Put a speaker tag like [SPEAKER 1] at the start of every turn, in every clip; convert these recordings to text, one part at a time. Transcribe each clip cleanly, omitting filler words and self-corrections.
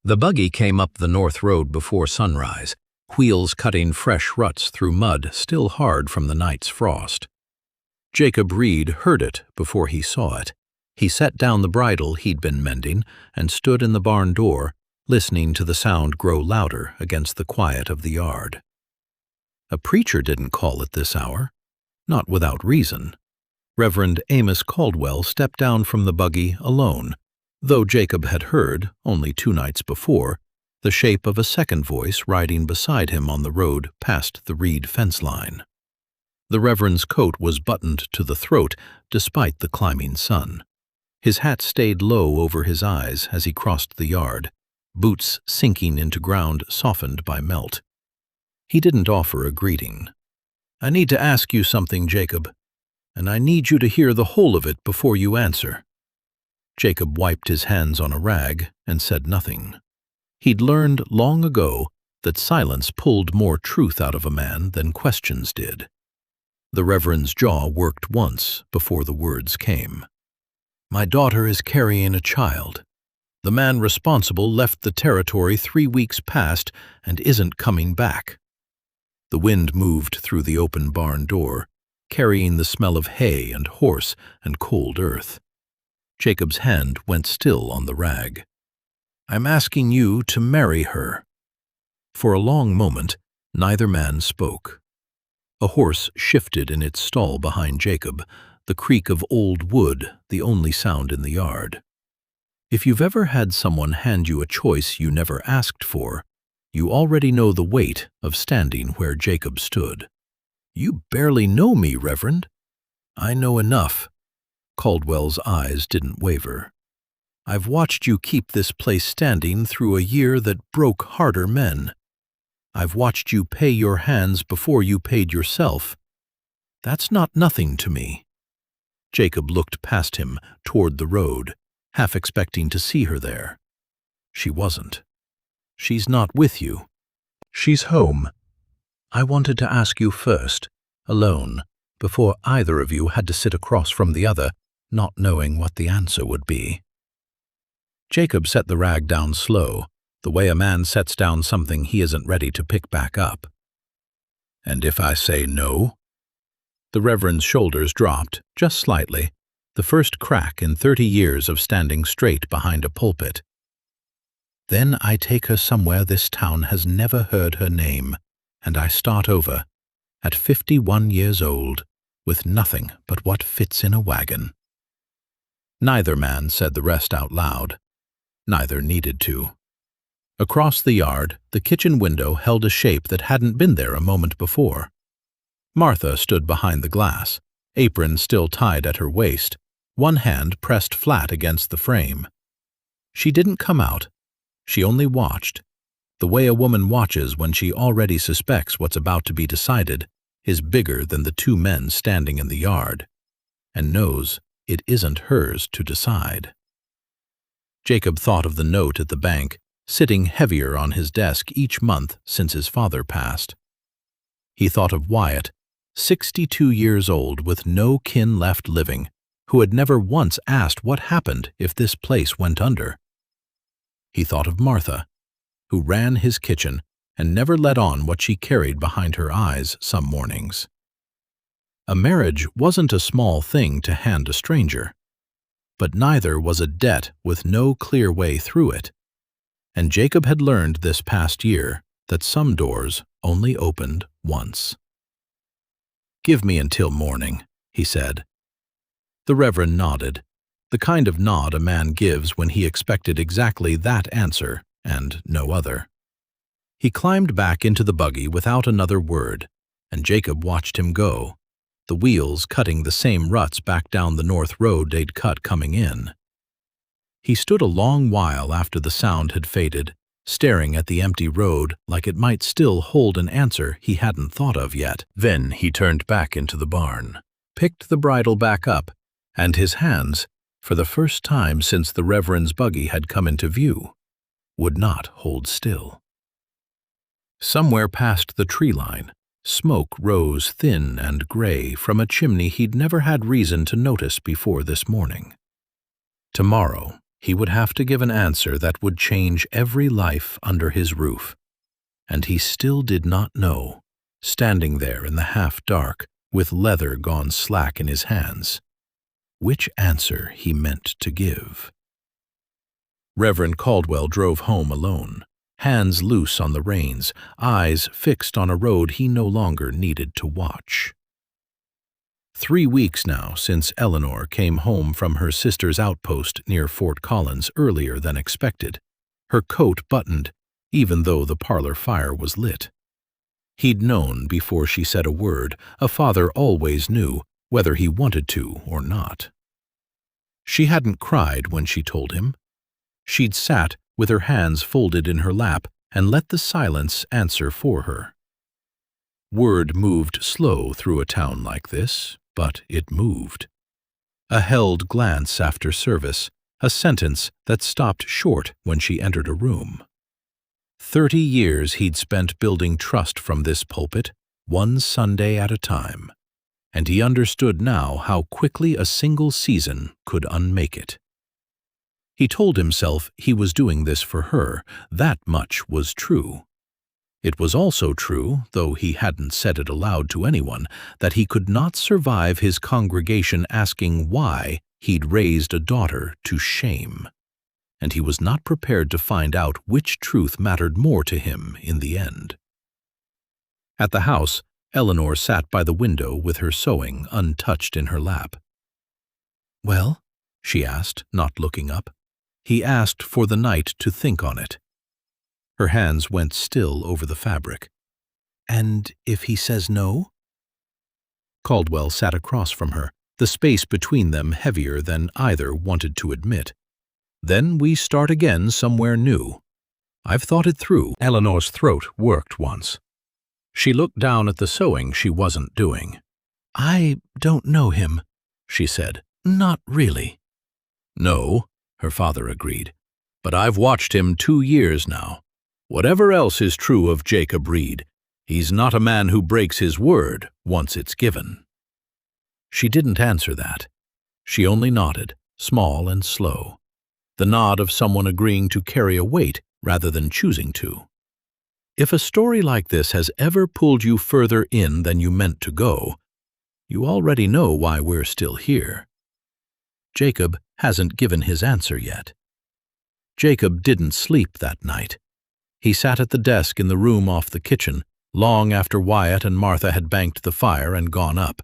[SPEAKER 1] The buggy came up the north road before sunrise, wheels cutting fresh ruts through mud still hard from the night's frost. Jacob Reed heard it before he saw it. He set down the bridle he'd been mending and stood in the barn door, listening to the sound grow louder against the quiet of the yard. A preacher didn't call at this hour, not without reason. Reverend Amos Caldwell stepped down from the buggy alone, though Jacob had heard, only 2 nights before, the shape of a second voice riding beside him on the road past the reed fence line. The Reverend's coat was buttoned to the throat despite the climbing sun. His hat stayed low over his eyes as he crossed the yard, boots sinking into ground softened by melt. He didn't offer a greeting. "I need to ask you something, Jacob, and I need you to hear the whole of it before you answer." Jacob wiped his hands on a rag and said nothing. He'd learned long ago that silence pulled more truth out of a man than questions did. The Reverend's jaw worked once before the words came. "My daughter is carrying a child. The man responsible left the territory 3 weeks past and isn't coming back." The wind moved through the open barn door, carrying the smell of hay and horse and cold earth. Jacob's hand went still on the rag. "I'm asking you to marry her." For a long moment, neither man spoke. A horse shifted in its stall behind Jacob, the creak of old wood the only sound in the yard. If you've ever had someone hand you a choice you never asked for, you already know the weight of standing where Jacob stood. "You barely know me, Reverend." "I know enough." Caldwell's eyes didn't waver. "I've watched you keep this place standing through a year that broke harder men. I've watched you pay your hands before you paid yourself. That's not nothing to me." Jacob looked past him toward the road, half expecting to see her there. She wasn't. "She's not with you." "She's home. I wanted to ask you first, alone, before either of you had to sit across from the other, not knowing what the answer would be." Jacob set the rag down slow, the way a man sets down something he isn't ready to pick back up. "And if I say no?" The Reverend's shoulders dropped, just slightly, the first crack in 30 years of standing straight behind a pulpit. "Then I take her somewhere this town has never heard her name, and I start over, at 51 years old, with nothing but what fits in a wagon." Neither man said the rest out loud. Neither needed to. Across the yard, the kitchen window held a shape that hadn't been there a moment before. Martha stood behind the glass, apron still tied at her waist, one hand pressed flat against the frame. She didn't come out. She only watched. The way a woman watches when she already suspects what's about to be decided is bigger than the 2 men standing in the yard, and knows it isn't hers to decide. Jacob thought of the note at the bank, sitting heavier on his desk each month since his father passed. He thought of Wyatt, 62 years old with no kin left living, who had never once asked what happened if this place went under. He thought of Martha, who ran his kitchen and never let on what she carried behind her eyes some mornings. A marriage wasn't a small thing to hand a stranger, but neither was a debt with no clear way through it. And Jacob had learned this past year that some doors only opened once. "Give me until morning," he said. The Reverend nodded, the kind of nod a man gives when he expected exactly that answer and no other. He climbed back into the buggy without another word, and Jacob watched him go, the wheels cutting the same ruts back down the north road they'd cut coming in. He stood a long while after the sound had faded, staring at the empty road like it might still hold an answer he hadn't thought of yet. Then he turned back into the barn, picked the bridle back up, and his hands, for the first time since the Reverend's buggy had come into view, would not hold still. Somewhere past the tree line, smoke rose thin and gray from a chimney he'd never had reason to notice before this morning. Tomorrow, He would have to give an answer that would change every life under his roof. And he still did not know, standing there in the half-dark, with leather gone slack in his hands, which answer he meant to give. Reverend Caldwell drove home alone, hands loose on the reins, eyes fixed on a road he no longer needed to watch. 3 weeks now since Eleanor came home from her sister's outpost near Fort Collins earlier than expected, her coat buttoned, even though the parlor fire was lit. He'd known before she said a word. A father always knew, whether he wanted to or not. She hadn't cried when she told him. She'd sat with her hands folded in her lap and let the silence answer for her. Word moved slow through a town like this, but it moved. A held glance after service, a sentence that stopped short when she entered a room. 30 years he'd spent building trust from this pulpit, one Sunday at a time, and he understood now how quickly a single season could unmake it. He told himself he was doing this for her. That much was true. It was also true, though he hadn't said it aloud to anyone, that he could not survive his congregation asking why he'd raised a daughter to shame. And he was not prepared to find out which truth mattered more to him in the end. At the house, Eleanor sat by the window with her sewing untouched in her lap. "Well?" she asked, not looking up. He asked for the night to think on it. Her hands went still over the fabric. "And if he says no?" Caldwell sat across from her, the space between them heavier than either wanted to admit. "Then we start again somewhere new. I've thought it through." Eleanor's throat worked once. She looked down at the sewing she wasn't doing. "I don't know him," she said. "Not really." "No," her father agreed. "But I've watched him 2 years now. Whatever else is true of Jacob Reed, he's not a man who breaks his word once it's given." She didn't answer that. She only nodded, small and slow, the nod of someone agreeing to carry a weight rather than choosing to. If a story like this has ever pulled you further in than you meant to go, you already know why we're still here. Jacob hasn't given his answer yet. Jacob didn't sleep that night. He sat at the desk in the room off the kitchen, long after Wyatt and Martha had banked the fire and gone up,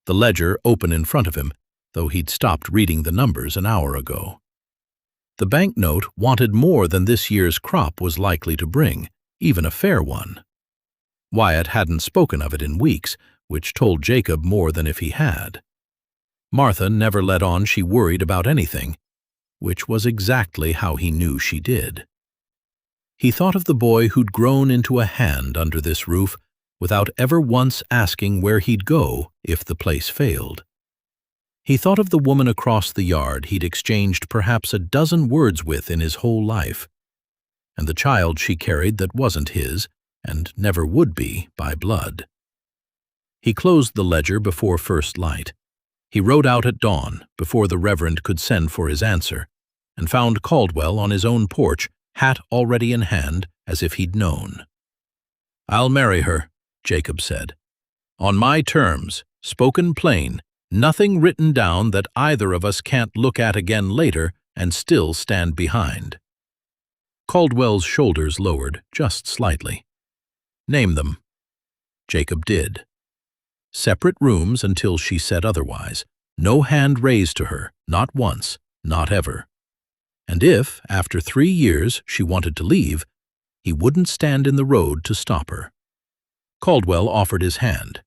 [SPEAKER 1] the ledger open in front of him, though he'd stopped reading the numbers an hour ago. The banknote wanted more than this year's crop was likely to bring, even a fair one. Wyatt hadn't spoken of it in weeks, which told Jacob more than if he had. Martha never let on she worried about anything, which was exactly how he knew she did. He thought of the boy who'd grown into a hand under this roof without ever once asking where he'd go if the place failed. He thought of the woman across the yard he'd exchanged perhaps a dozen words with in his whole life, and the child she carried that wasn't his and never would be by blood. He closed the ledger before first light. He rode out at dawn before the Reverend could send for his answer, and found Caldwell on his own porch, hat already in hand, as if he'd known. "I'll marry her," Jacob said. "On my terms, spoken plain, nothing written down that either of us can't look at again later and still stand behind." Caldwell's shoulders lowered just slightly. "Name them." Jacob did. Separate rooms until she said otherwise. No hand raised to her, not once, not ever. And if, after 3 years, she wanted to leave, he wouldn't stand in the road to stop her. Caldwell offered his hand.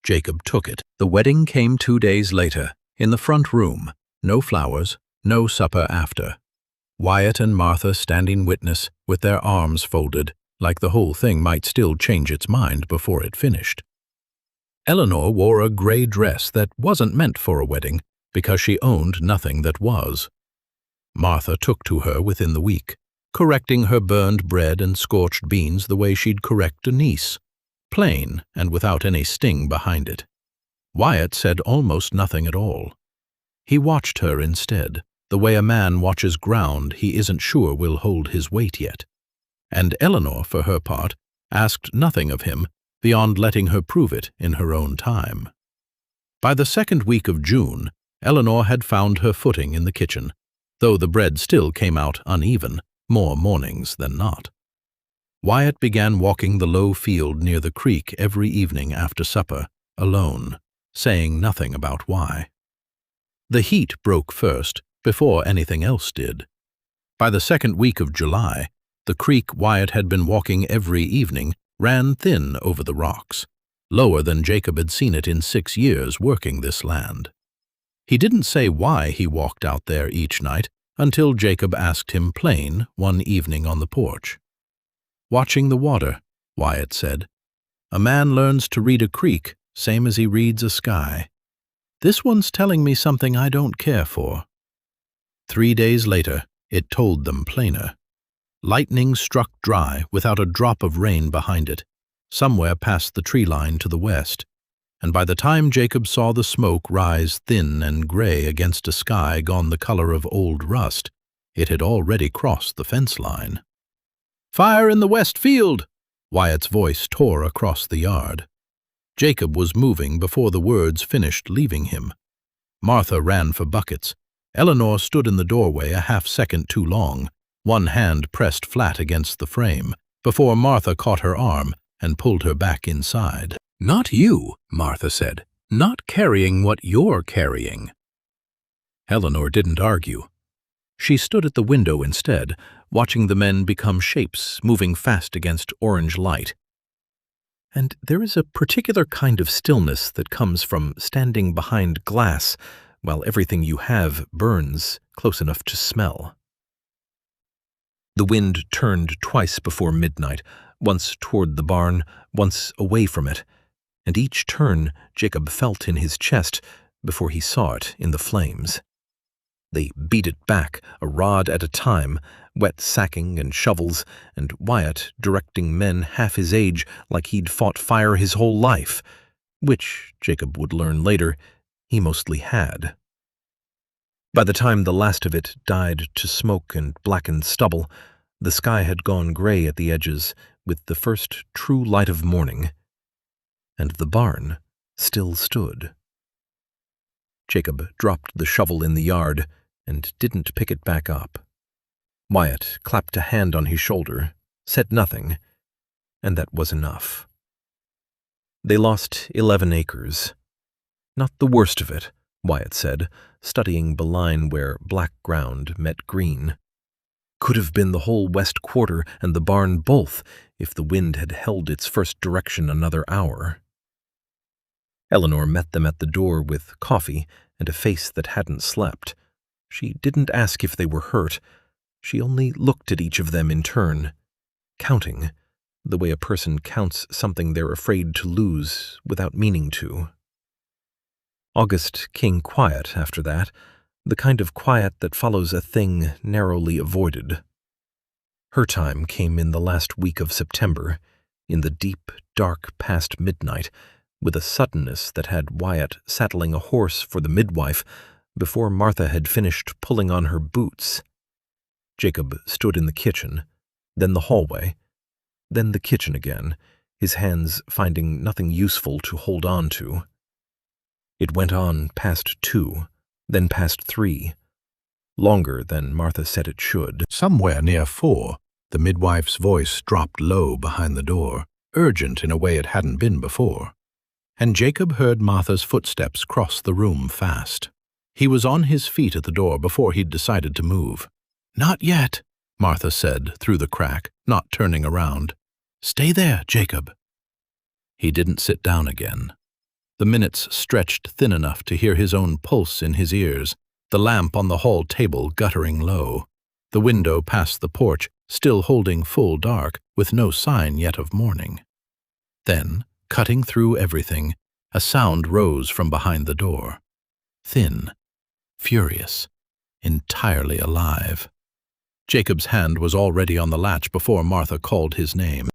[SPEAKER 1] Jacob took it. The wedding came 2 days later, in the front room. No flowers, no supper after. Wyatt and Martha standing witness, with their arms folded, like the whole thing might still change its mind before it finished. Eleanor wore a gray dress that wasn't meant for a wedding, because she owned nothing that was. Martha took to her within the week, correcting her burned bread and scorched beans the way she'd correct a niece, plain and without any sting behind it. Wyatt said almost nothing at all. He watched her instead, the way a man watches ground he isn't sure will hold his weight yet. And Eleanor, for her part, asked nothing of him beyond letting her prove it in her own time. By the second week of June, Eleanor had found her footing in the kitchen, though the bread still came out uneven, more mornings than not. Wyatt began walking the low field near the creek every evening after supper, alone, saying nothing about why. The heat broke first, before anything else did. By the second week of July, the creek Wyatt had been walking every evening ran thin over the rocks, lower than Jacob had seen it in 6 years working this land. He didn't say why he walked out there each night until Jacob asked him plain one evening on the porch. "Watching the water," Wyatt said. "A man learns to read a creek same as he reads a sky. This one's telling me something I don't care for." 3 days later, it told them plainer. Lightning struck dry without a drop of rain behind it, somewhere past the tree line to the west, and by the time Jacob saw the smoke rise thin and gray against a sky gone the color of old rust, it had already crossed the fence line. "Fire in the west field!" Wyatt's voice tore across the yard. Jacob was moving before the words finished leaving him. Martha ran for buckets. Eleanor stood in the doorway a half-second too long, one hand pressed flat against the frame, before Martha caught her arm and pulled her back inside. "Not you," Martha said. "Not carrying what you're carrying." Eleanor didn't argue. She stood at the window instead, watching the men become shapes moving fast against orange light. And there is a particular kind of stillness that comes from standing behind glass while everything you have burns close enough to smell. The wind turned twice before midnight, once toward the barn, once away from it, and each turn Jacob felt in his chest before he saw it in the flames. They beat it back, a rod at a time, wet sacking and shovels, and Wyatt directing men half his age like he'd fought fire his whole life, which, Jacob would learn later, he mostly had. By the time the last of it died to smoke and blackened stubble, the sky had gone gray at the edges with the first true light of morning, and the barn still stood. Jacob dropped the shovel in the yard and didn't pick it back up. Wyatt clapped a hand on his shoulder, said nothing, and that was enough. They lost 11 acres. Not the worst of it, Wyatt said, studying the line where black ground met green. Could have been the whole west quarter and the barn both if the wind had held its first direction another hour. Eleanor met them at the door with coffee and a face that hadn't slept. She didn't ask if they were hurt. She only looked at each of them in turn, counting, the way a person counts something they're afraid to lose without meaning to. August came quiet after that, the kind of quiet that follows a thing narrowly avoided. Her time came in the last week of September, in the deep, dark past midnight, with a suddenness that had Wyatt saddling a horse for the midwife before Martha had finished pulling on her boots. Jacob stood in the kitchen, then the hallway, then the kitchen again, his hands finding nothing useful to hold on to. It went on past 2, then past 3, longer than Martha said it should. Somewhere near 4, the midwife's voice dropped low behind the door, urgent in a way it hadn't been before, and Jacob heard Martha's footsteps cross the room fast. He was on his feet at the door before he'd decided to move. "Not yet," Martha said through the crack, not turning around. "Stay there, Jacob." He didn't sit down again. The minutes stretched thin enough to hear his own pulse in his ears, the lamp on the hall table guttering low, the window past the porch still holding full dark with no sign yet of morning. Then, cutting through everything, a sound rose from behind the door. Thin, furious, entirely alive. Jacob's hand was already on the latch before Martha called his name.